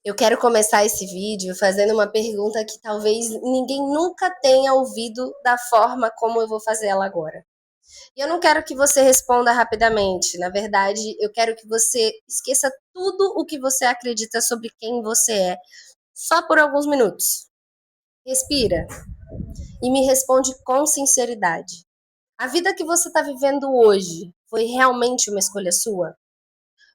Eu quero começar esse vídeo fazendo uma pergunta que talvez ninguém nunca tenha ouvido da forma como eu vou fazer ela agora. E eu não quero que você responda rapidamente. Na verdade, eu quero que você esqueça tudo o que você acredita sobre quem você é, só por alguns minutos. Respira e me responde com sinceridade. A vida que você está vivendo hoje foi realmente uma escolha sua?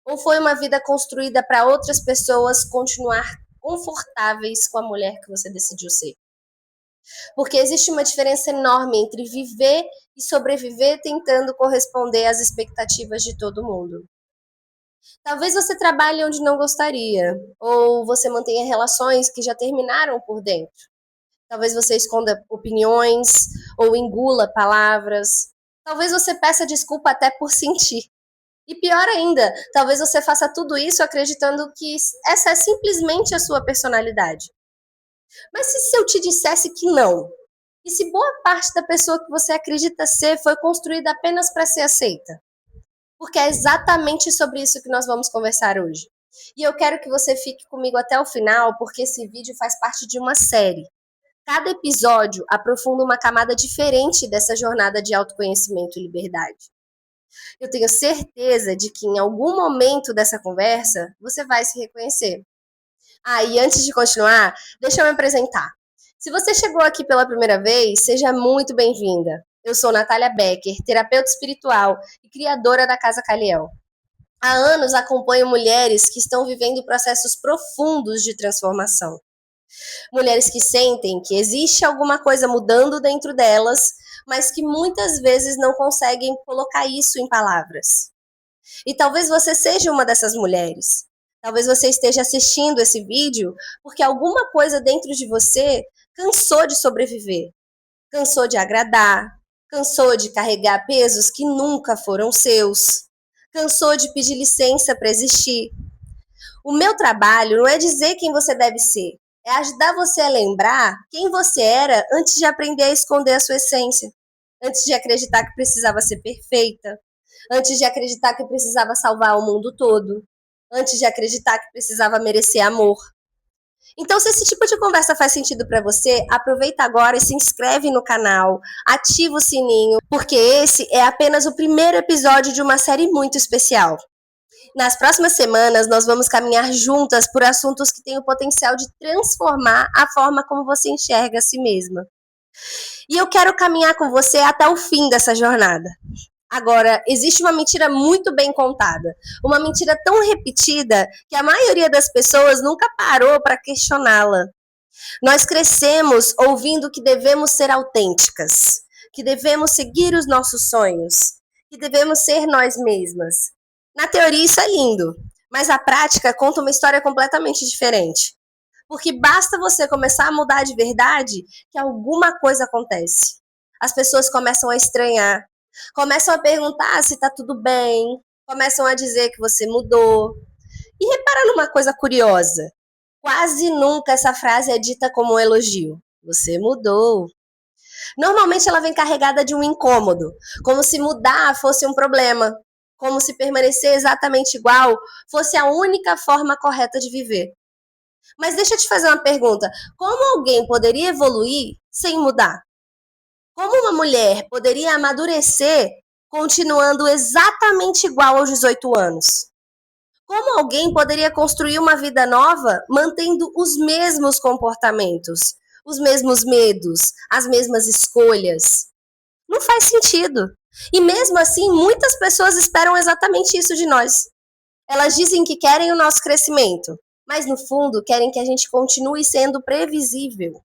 Ou foi uma vida construída para outras pessoas continuar confortáveis com a mulher que você decidiu ser? Porque existe uma diferença enorme entre viver e sobreviver tentando corresponder às expectativas de todo mundo. Talvez você trabalhe onde não gostaria, ou você mantenha relações que já terminaram por dentro. Talvez você esconda opiniões ou engula palavras. Talvez você peça desculpa até por sentir. E pior ainda, talvez você faça tudo isso acreditando que essa é simplesmente a sua personalidade. Mas e se eu te dissesse que não? E se boa parte da pessoa que você acredita ser foi construída apenas para ser aceita? Porque é exatamente sobre isso que nós vamos conversar hoje. E eu quero que você fique comigo até o final, porque esse vídeo faz parte de uma série. Cada episódio aprofunda uma camada diferente dessa jornada de autoconhecimento e liberdade. Eu tenho certeza de que em algum momento dessa conversa você vai se reconhecer. E antes de continuar, deixa eu me apresentar. Se você chegou aqui pela primeira vez, seja muito bem-vinda. Eu sou Natália Becker, terapeuta espiritual e criadora da Casa Caliel. Há anos acompanho mulheres que estão vivendo processos profundos de transformação. Mulheres que sentem que existe alguma coisa mudando dentro delas, mas que muitas vezes não conseguem colocar isso em palavras. E talvez você seja uma dessas mulheres. Talvez você esteja assistindo esse vídeo porque alguma coisa dentro de você cansou de sobreviver, cansou de agradar, cansou de carregar pesos que nunca foram seus, cansou de pedir licença para existir. O meu trabalho não é dizer quem você deve ser, é ajudar você a lembrar quem você era antes de aprender a esconder a sua essência, antes de acreditar que precisava ser perfeita, antes de acreditar que precisava salvar o mundo todo, antes de acreditar que precisava merecer amor. Então, se esse tipo de conversa faz sentido para você, aproveita agora e se inscreve no canal, ativa o sininho, porque esse é apenas o primeiro episódio de uma série muito especial. Nas próximas semanas, nós vamos caminhar juntas por assuntos que têm o potencial de transformar a forma como você enxerga a si mesma. E eu quero caminhar com você até o fim dessa jornada. Agora, existe uma mentira muito bem contada, uma mentira tão repetida que a maioria das pessoas nunca parou para questioná-la. Nós crescemos ouvindo que devemos ser autênticas, que devemos seguir os nossos sonhos, que devemos ser nós mesmas. Na teoria isso é lindo, mas a prática conta uma história completamente diferente. Porque basta você começar a mudar de verdade que alguma coisa acontece. As pessoas começam a estranhar, começam a perguntar se tá tudo bem, começam a dizer que você mudou. E repara numa coisa curiosa, quase nunca essa frase é dita como um elogio. Você mudou. Normalmente ela vem carregada de um incômodo, como se mudar fosse um problema, como se permanecer exatamente igual fosse a única forma correta de viver. Mas deixa eu te fazer uma pergunta, como alguém poderia evoluir sem mudar? Como uma mulher poderia amadurecer continuando exatamente igual aos 18 anos? Como alguém poderia construir uma vida nova mantendo os mesmos comportamentos, os mesmos medos, as mesmas escolhas? Não faz sentido. E mesmo assim, muitas pessoas esperam exatamente isso de nós. Elas dizem que querem o nosso crescimento, mas no fundo querem que a gente continue sendo previsível.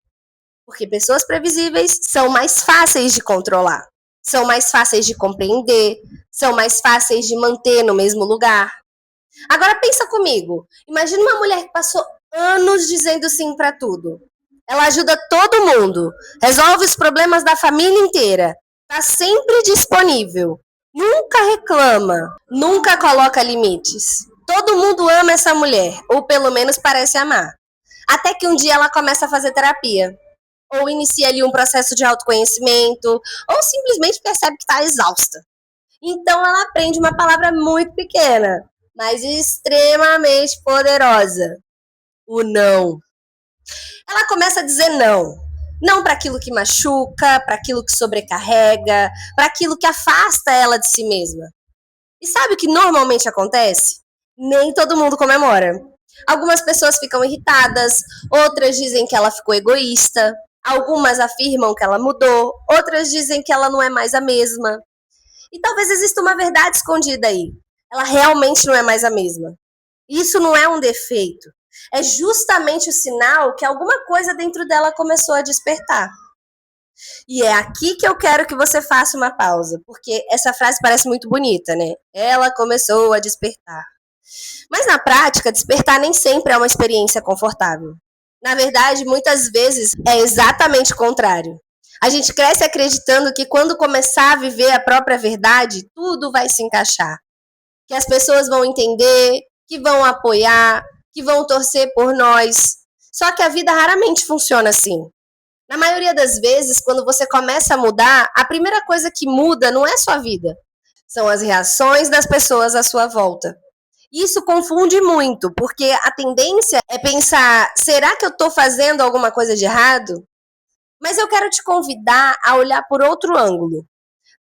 Porque pessoas previsíveis são mais fáceis de controlar, são mais fáceis de compreender, são mais fáceis de manter no mesmo lugar. Agora pensa comigo, imagina uma mulher que passou anos dizendo sim para tudo. Ela ajuda todo mundo, resolve os problemas da família inteira, tá sempre disponível, nunca reclama, nunca coloca limites. Todo mundo ama essa mulher, ou pelo menos parece amar. Até que um dia ela começa a fazer terapia, ou inicia ali um processo de autoconhecimento, ou simplesmente percebe que está exausta. Então ela aprende uma palavra muito pequena, mas extremamente poderosa. o não. Ela começa a dizer não. Não para aquilo que machuca, para aquilo que sobrecarrega, para aquilo que afasta ela de si mesma. E sabe o que normalmente acontece? Nem todo mundo comemora. Algumas pessoas ficam irritadas, outras dizem que ela ficou egoísta, algumas afirmam que ela mudou, outras dizem que ela não é mais a mesma. E talvez exista uma verdade escondida aí. Ela realmente não é mais a mesma. Isso não é um defeito. É justamente o sinal que alguma coisa dentro dela começou a despertar. E é aqui que eu quero que você faça uma pausa, porque essa frase parece muito bonita, né? Ela começou a despertar. Mas na prática, despertar nem sempre é uma experiência confortável. Na verdade, muitas vezes é exatamente o contrário. A gente cresce acreditando que quando começar a viver a própria verdade, tudo vai se encaixar. Que as pessoas vão entender, que vão apoiar, que vão torcer por nós. Só que a vida raramente funciona assim. Na maioria das vezes, quando você começa a mudar, a primeira coisa que muda não é sua vida, são as reações das pessoas à sua volta. Isso confunde muito, porque a tendência é pensar: será que eu estou fazendo alguma coisa de errado? Mas eu quero te convidar a olhar por outro ângulo.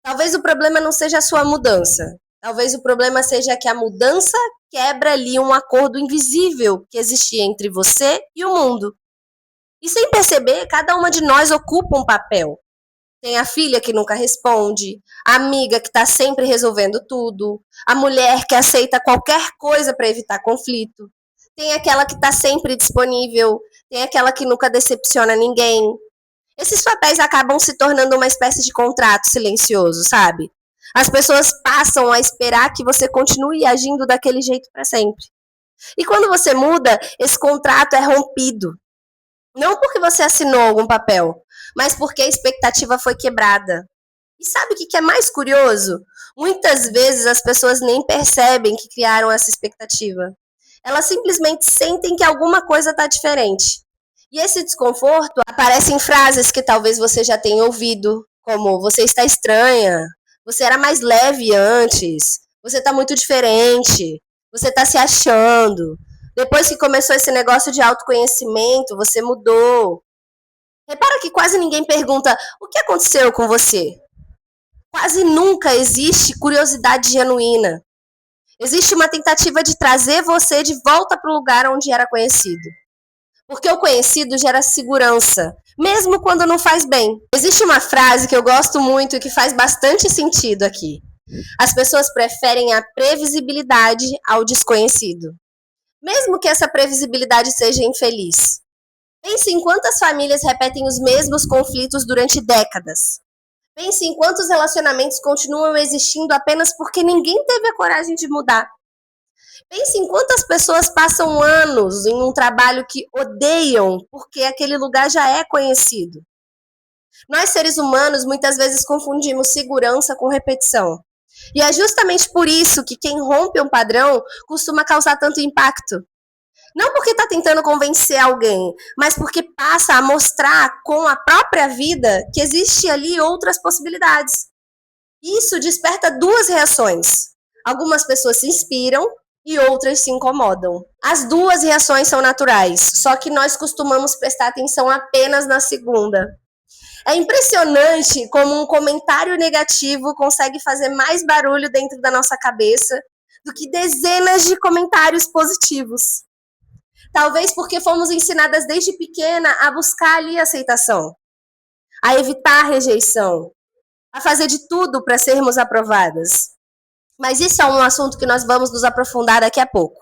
Talvez o problema não seja a sua mudança. Talvez o problema seja que a mudança quebra ali um acordo invisível que existia entre você e o mundo. E sem perceber, cada uma de nós ocupa um papel. Tem a filha que nunca responde, a amiga que está sempre resolvendo tudo, a mulher que aceita qualquer coisa para evitar conflito. Tem aquela que está sempre disponível, tem aquela que nunca decepciona ninguém. Esses papéis acabam se tornando uma espécie de contrato silencioso, sabe? As pessoas passam a esperar que você continue agindo daquele jeito para sempre. E quando você muda, esse contrato é rompido. Não porque você assinou algum papel, mas porque a expectativa foi quebrada. E sabe o que é mais curioso? Muitas vezes as pessoas nem percebem que criaram essa expectativa. Elas simplesmente sentem que alguma coisa está diferente. E esse desconforto aparece em frases que talvez você já tenha ouvido, como: você está estranha, você era mais leve antes, você está muito diferente, você está se achando. Depois que começou esse negócio de autoconhecimento, você mudou. Repara que quase ninguém pergunta: o que aconteceu com você? Quase nunca existe curiosidade genuína. Existe uma tentativa de trazer você de volta para o lugar onde era conhecido. Porque o conhecido gera segurança, mesmo quando não faz bem. Existe uma frase que eu gosto muito e que faz bastante sentido aqui. As pessoas preferem a previsibilidade ao desconhecido, mesmo que essa previsibilidade seja infeliz. Pense em quantas famílias repetem os mesmos conflitos durante décadas. Pense em quantos relacionamentos continuam existindo apenas porque ninguém teve a coragem de mudar. Pense em quantas pessoas passam anos em um trabalho que odeiam porque aquele lugar já é conhecido. Nós, seres humanos, muitas vezes confundimos segurança com repetição. E é justamente por isso que quem rompe um padrão costuma causar tanto impacto. Não porque está tentando convencer alguém, mas porque passa a mostrar com a própria vida que existe ali outras possibilidades. Isso desperta duas reações. Algumas pessoas se inspiram e outras se incomodam. As duas reações são naturais, só que nós costumamos prestar atenção apenas na segunda. É impressionante como um comentário negativo consegue fazer mais barulho dentro da nossa cabeça do que dezenas de comentários positivos. Talvez porque fomos ensinadas desde pequena a buscar ali aceitação, a evitar a rejeição, a fazer de tudo para sermos aprovadas. Mas isso é um assunto que nós vamos nos aprofundar daqui a pouco.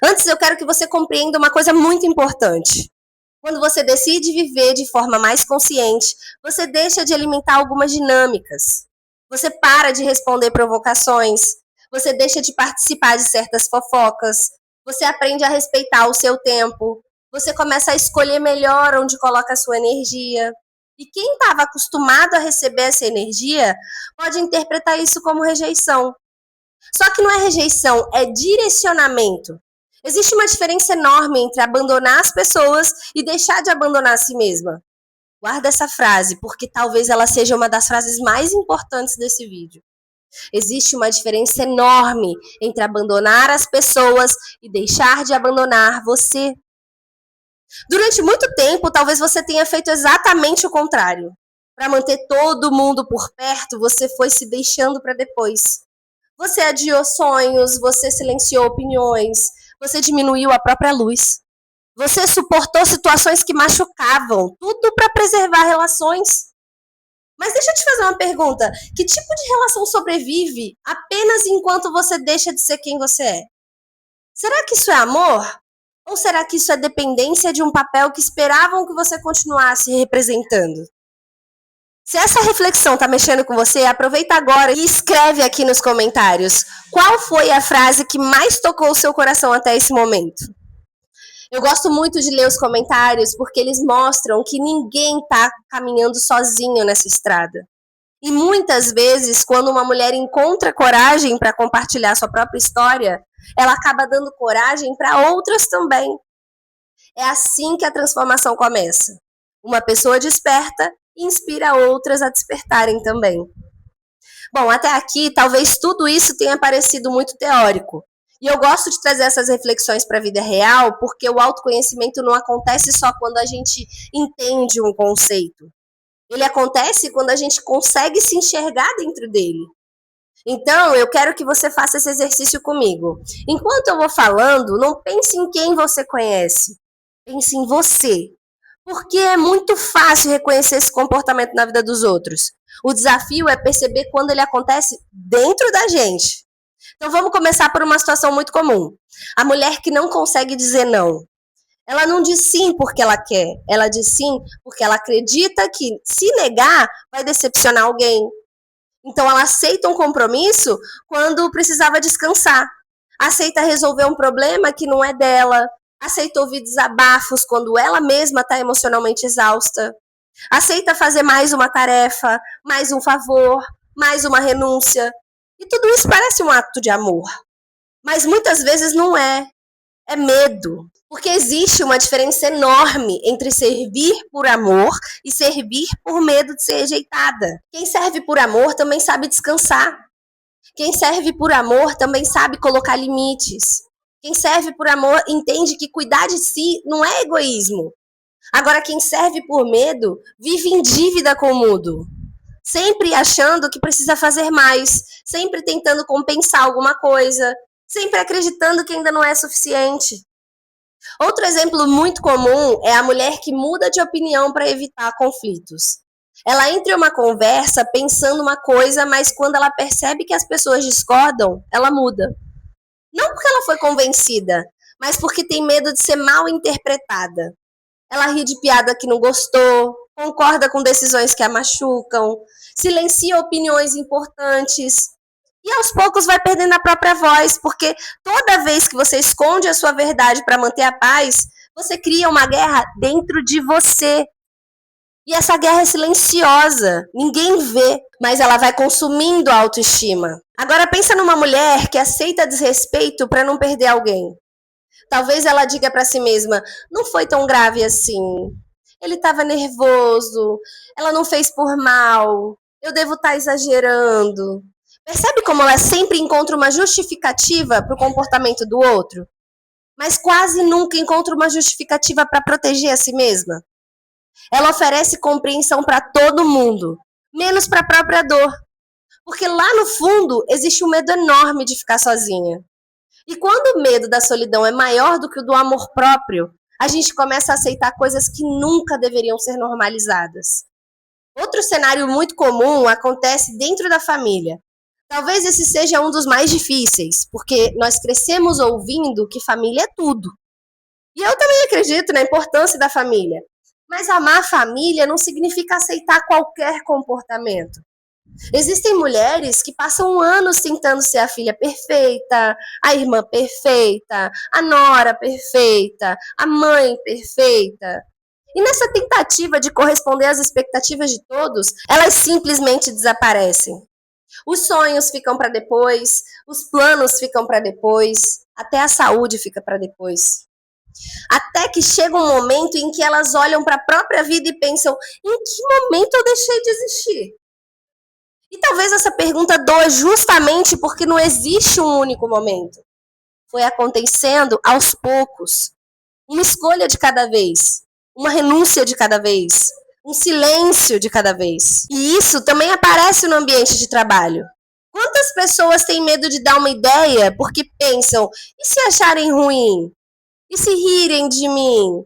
Antes, eu quero que você compreenda uma coisa muito importante. Quando você decide viver de forma mais consciente, você deixa de alimentar algumas dinâmicas. Você para de responder provocações, você deixa de participar de certas fofocas, você aprende a respeitar o seu tempo, você começa a escolher melhor onde coloca a sua energia. E quem estava acostumado a receber essa energia pode interpretar isso como rejeição. Só que não é rejeição, é direcionamento. Existe uma diferença enorme entre abandonar as pessoas e deixar de abandonar a si mesma. Guarda essa frase, porque talvez ela seja uma das frases mais importantes desse vídeo. Existe uma diferença enorme entre abandonar as pessoas e deixar de abandonar você. Durante muito tempo, talvez você tenha feito exatamente o contrário. Para manter todo mundo por perto, você foi se deixando para depois. Você adiou sonhos, você silenciou opiniões, você diminuiu a própria luz. Você suportou situações que machucavam, tudo para preservar relações. Mas deixa eu te fazer uma pergunta: que tipo de relação sobrevive apenas enquanto você deixa de ser quem você é? Será que isso é amor? Ou será que isso é dependência de um papel que esperavam que você continuasse representando? Se essa reflexão está mexendo com você, aproveita agora e escreve aqui nos comentários qual foi a frase que mais tocou o seu coração até esse momento. Eu gosto muito de ler os comentários porque eles mostram que ninguém está caminhando sozinho nessa estrada. E muitas vezes, quando uma mulher encontra coragem para compartilhar sua própria história, ela acaba dando coragem para outras também. É assim que a transformação começa. Uma pessoa desperta e inspira outras a despertarem também. Bom, até aqui, talvez tudo isso tenha parecido muito teórico. E eu gosto de trazer essas reflexões para a vida real, porque o autoconhecimento não acontece só quando a gente entende um conceito. Ele acontece quando a gente consegue se enxergar dentro dele. Então, eu quero que você faça esse exercício comigo. Enquanto eu vou falando, não pense em quem você conhece. Pense em você. Porque é muito fácil reconhecer esse comportamento na vida dos outros. O desafio é perceber quando ele acontece dentro da gente. Então, vamos começar por uma situação muito comum. A mulher que não consegue dizer não. Ela não diz sim porque ela quer. Ela diz sim porque ela acredita que, se negar, vai decepcionar alguém. Então, ela aceita um compromisso quando precisava descansar. Aceita resolver um problema que não é dela. Aceita ouvir desabafos quando ela mesma está emocionalmente exausta. Aceita fazer mais uma tarefa, mais um favor, mais uma renúncia. E tudo isso parece um ato de amor. Mas muitas vezes não é. É medo. Porque existe uma diferença enorme entre servir por amor e servir por medo de ser rejeitada. Quem serve por amor também sabe descansar. Quem serve por amor também sabe colocar limites. Quem serve por amor entende que cuidar de si não é egoísmo. Agora, quem serve por medo vive em dívida com o mundo. Sempre achando que precisa fazer mais, sempre tentando compensar alguma coisa, sempre acreditando que ainda não é suficiente. Outro exemplo muito comum é a mulher que muda de opinião para evitar conflitos. Ela entra em uma conversa pensando uma coisa, mas quando ela percebe que as pessoas discordam, ela muda. Não porque ela foi convencida, mas porque tem medo de ser mal interpretada. Ela ri de piada que não gostou, concorda com decisões que a machucam, silencia opiniões importantes. E aos poucos vai perdendo a própria voz, porque toda vez que você esconde a sua verdade para manter a paz, você cria uma guerra dentro de você. E essa guerra é silenciosa, ninguém vê, mas ela vai consumindo a autoestima. Agora pensa numa mulher que aceita desrespeito para não perder alguém. Talvez ela diga para si mesma: não foi tão grave assim. Ele estava nervoso, ela não fez por mal, eu devo estar exagerando. Percebe como ela sempre encontra uma justificativa para o comportamento do outro, mas quase nunca encontra uma justificativa para proteger a si mesma? Ela oferece compreensão para todo mundo, menos para a própria dor. Porque lá no fundo existe um medo enorme de ficar sozinha. E quando o medo da solidão é maior do que o do amor próprio, a gente começa a aceitar coisas que nunca deveriam ser normalizadas. Outro cenário muito comum acontece dentro da família. Talvez esse seja um dos mais difíceis, porque nós crescemos ouvindo que família é tudo. E eu também acredito na importância da família. Mas amar a família não significa aceitar qualquer comportamento. Existem mulheres que passam anos tentando ser a filha perfeita, a irmã perfeita, a nora perfeita, a mãe perfeita. E nessa tentativa de corresponder às expectativas de todos, elas simplesmente desaparecem. Os sonhos ficam para depois, os planos ficam para depois, até a saúde fica para depois. Até que chega um momento em que elas olham para a própria vida e pensam: em que momento eu deixei de existir? E talvez essa pergunta doa justamente porque não existe um único momento. Foi acontecendo aos poucos. Uma escolha de cada vez, uma renúncia de cada vez, um silêncio de cada vez. E isso também aparece no ambiente de trabalho. Quantas pessoas têm medo de dar uma ideia porque pensam, e se acharem ruim? E se rirem de mim?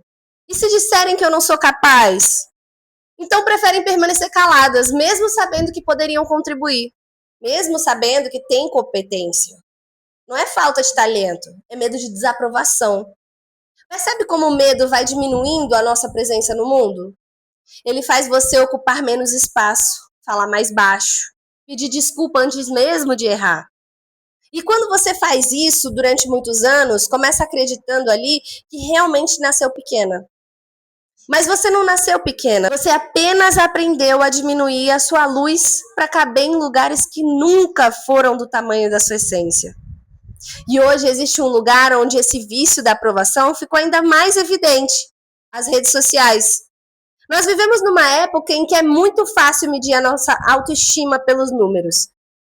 E se disserem que eu não sou capaz? Então preferem permanecer caladas, mesmo sabendo que poderiam contribuir, mesmo sabendo que têm competência. Não é falta de talento, é medo de desaprovação. Percebe como o medo vai diminuindo a nossa presença no mundo? Ele faz você ocupar menos espaço, falar mais baixo, pedir desculpa antes mesmo de errar. E quando você faz isso durante muitos anos, começa acreditando ali que realmente nasceu pequena. Mas você não nasceu pequena, você apenas aprendeu a diminuir a sua luz para caber em lugares que nunca foram do tamanho da sua essência. E hoje existe um lugar onde esse vício da aprovação ficou ainda mais evidente, as redes sociais. Nós vivemos numa época em que é muito fácil medir a nossa autoestima pelos números.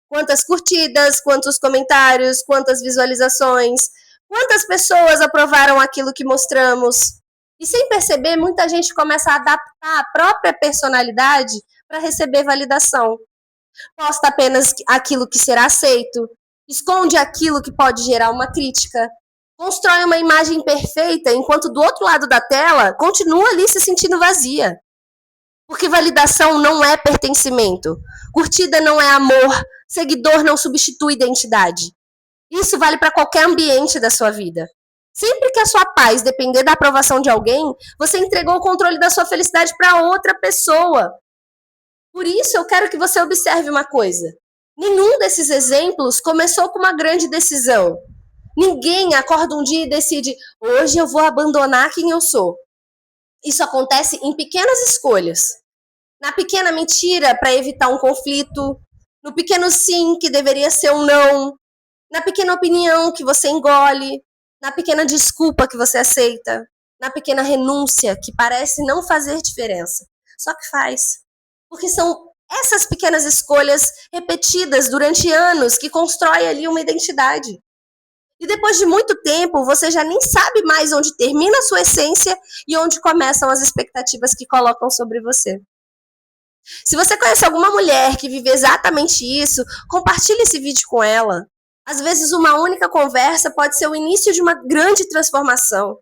Quantas curtidas, quantos comentários, quantas visualizações, quantas pessoas aprovaram aquilo que mostramos. E sem perceber, muita gente começa a adaptar a própria personalidade para receber validação. Posta apenas aquilo que será aceito, esconde aquilo que pode gerar uma crítica, constrói uma imagem perfeita, enquanto do outro lado da tela continua ali se sentindo vazia. Porque validação não é pertencimento, curtida não é amor, seguidor não substitui identidade. Isso vale para qualquer ambiente da sua vida. Sempre que a sua paz depender da aprovação de alguém, você entregou o controle da sua felicidade para outra pessoa. Por isso, eu quero que você observe uma coisa. Nenhum desses exemplos começou com uma grande decisão. Ninguém acorda um dia e decide, hoje eu vou abandonar quem eu sou. Isso acontece em pequenas escolhas. Na pequena mentira para evitar um conflito, no pequeno sim que deveria ser um não, na pequena opinião que você engole, na pequena desculpa que você aceita, na pequena renúncia que parece não fazer diferença, só que faz. Porque são essas pequenas escolhas repetidas durante anos que constroem ali uma identidade. E depois de muito tempo, você já nem sabe mais onde termina a sua essência e onde começam as expectativas que colocam sobre você. Se você conhece alguma mulher que vive exatamente isso, compartilhe esse vídeo com ela. Às vezes uma única conversa pode ser o início de uma grande transformação.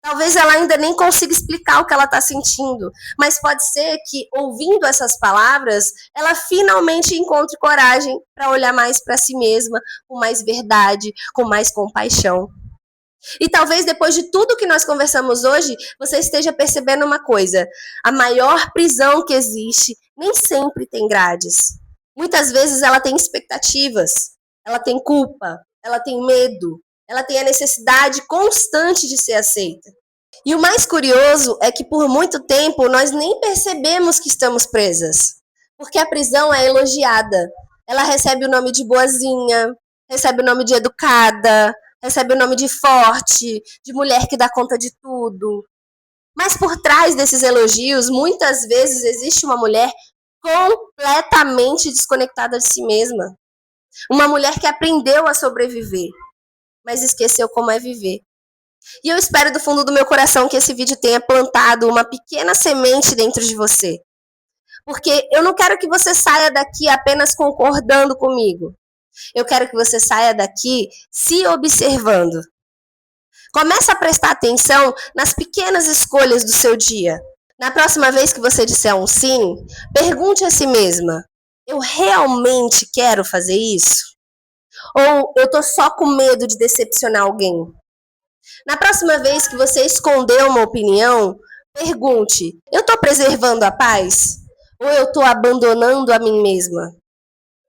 Talvez ela ainda nem consiga explicar o que ela está sentindo, mas pode ser que, ouvindo essas palavras, ela finalmente encontre coragem para olhar mais para si mesma, com mais verdade, com mais compaixão. E talvez depois de tudo que nós conversamos hoje, você esteja percebendo uma coisa: a maior prisão que existe nem sempre tem grades. Muitas vezes ela tem expectativas, ela tem culpa, ela tem medo, ela tem a necessidade constante de ser aceita. E o mais curioso é que por muito tempo nós nem percebemos que estamos presas, porque a prisão é elogiada. Ela recebe o nome de boazinha, recebe o nome de educada, recebe o nome de forte, de mulher que dá conta de tudo. Mas por trás desses elogios, muitas vezes existe uma mulher completamente desconectada de si mesma. Uma mulher que aprendeu a sobreviver, mas esqueceu como é viver. E eu espero do fundo do meu coração que esse vídeo tenha plantado uma pequena semente dentro de você. Porque eu não quero que você saia daqui apenas concordando comigo. Eu quero que você saia daqui se observando. Comece a prestar atenção nas pequenas escolhas do seu dia. Na próxima vez que você disser um sim, pergunte a si mesma: eu realmente quero fazer isso? Ou eu tô só com medo de decepcionar alguém? Na próxima vez que você esconder uma opinião, pergunte: eu tô preservando a paz? Ou eu tô abandonando a mim mesma?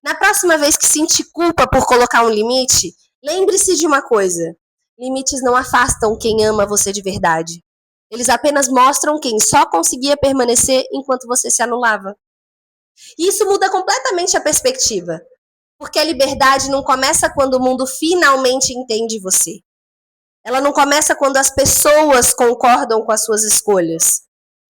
Na próxima vez que sentir culpa por colocar um limite, lembre-se de uma coisa: limites não afastam quem ama você de verdade. Eles apenas mostram quem só conseguia permanecer enquanto você se anulava. E isso muda completamente a perspectiva, porque a liberdade não começa quando o mundo finalmente entende você. Ela não começa quando as pessoas concordam com as suas escolhas.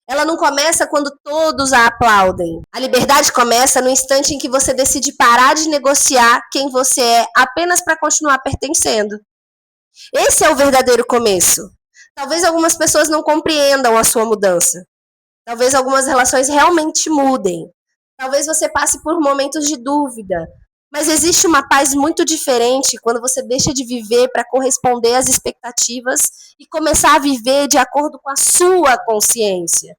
Ela não começa quando todos a aplaudem. A liberdade começa no instante em que você decide parar de negociar quem você é apenas para continuar pertencendo. Esse é o verdadeiro começo. Talvez algumas pessoas não compreendam a sua mudança. Talvez algumas relações realmente mudem. Talvez você passe por momentos de dúvida. Mas existe uma paz muito diferente quando você deixa de viver para corresponder às expectativas e começar a viver de acordo com a sua consciência.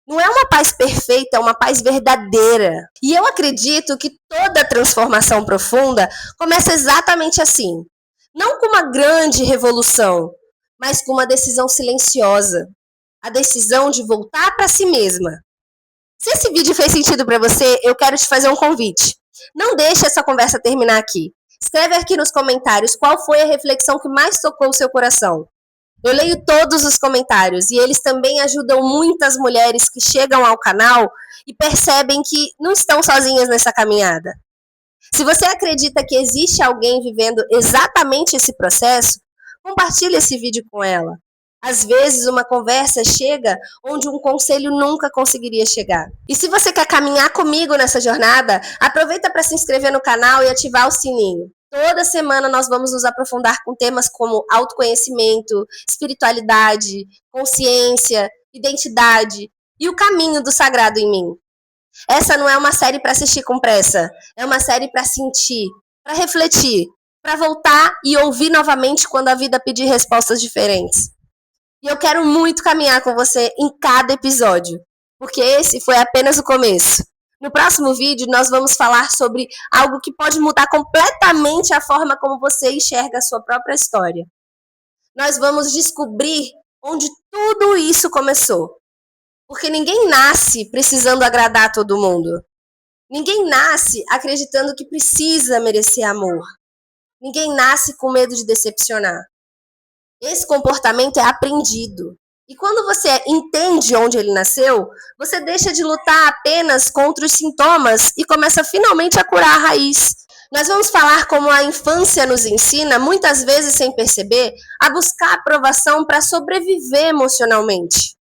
Não é uma paz perfeita, é uma paz verdadeira. E eu acredito que toda transformação profunda começa exatamente assim. Não com uma grande revolução, mas com uma decisão silenciosa. A decisão de voltar para si mesma. Se esse vídeo fez sentido para você, eu quero te fazer um convite. Não deixe essa conversa terminar aqui. Escreve aqui nos comentários qual foi a reflexão que mais tocou o seu coração. Eu leio todos os comentários e eles também ajudam muitas mulheres que chegam ao canal e percebem que não estão sozinhas nessa caminhada. Se você acredita que existe alguém vivendo exatamente esse processo, compartilhe esse vídeo com ela. Às vezes, uma conversa chega onde um conselho nunca conseguiria chegar. E se você quer caminhar comigo nessa jornada, aproveita para se inscrever no canal e ativar o sininho. Toda semana nós vamos nos aprofundar com temas como autoconhecimento, espiritualidade, consciência, identidade e o caminho do sagrado em mim. Essa não é uma série para assistir com pressa, é uma série para sentir, para refletir, para voltar e ouvir novamente quando a vida pedir respostas diferentes. E eu quero muito caminhar com você em cada episódio, porque esse foi apenas o começo. No próximo vídeo, nós vamos falar sobre algo que pode mudar completamente a forma como você enxerga a sua própria história. Nós vamos descobrir onde tudo isso começou. Porque ninguém nasce precisando agradar a todo mundo. Ninguém nasce acreditando que precisa merecer amor. Ninguém nasce com medo de decepcionar. Esse comportamento é aprendido. E quando você entende onde ele nasceu, você deixa de lutar apenas contra os sintomas e começa finalmente a curar a raiz. Nós vamos falar como a infância nos ensina, muitas vezes sem perceber, a buscar aprovação para sobreviver emocionalmente.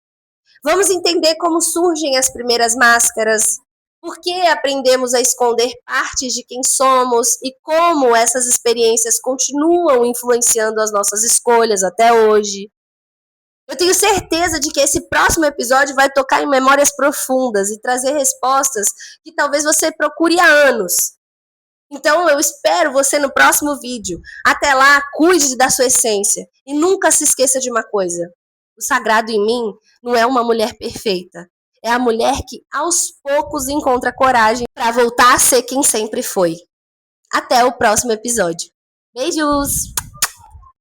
Vamos entender como surgem as primeiras máscaras, por que aprendemos a esconder partes de quem somos e como essas experiências continuam influenciando as nossas escolhas até hoje. Eu tenho certeza de que esse próximo episódio vai tocar em memórias profundas e trazer respostas que talvez você procure há anos. Então eu espero você no próximo vídeo. Até lá, cuide da sua essência e nunca se esqueça de uma coisa. O sagrado em mim não é uma mulher perfeita. É a mulher que, aos poucos, encontra coragem para voltar a ser quem sempre foi. Até o próximo episódio. Beijos!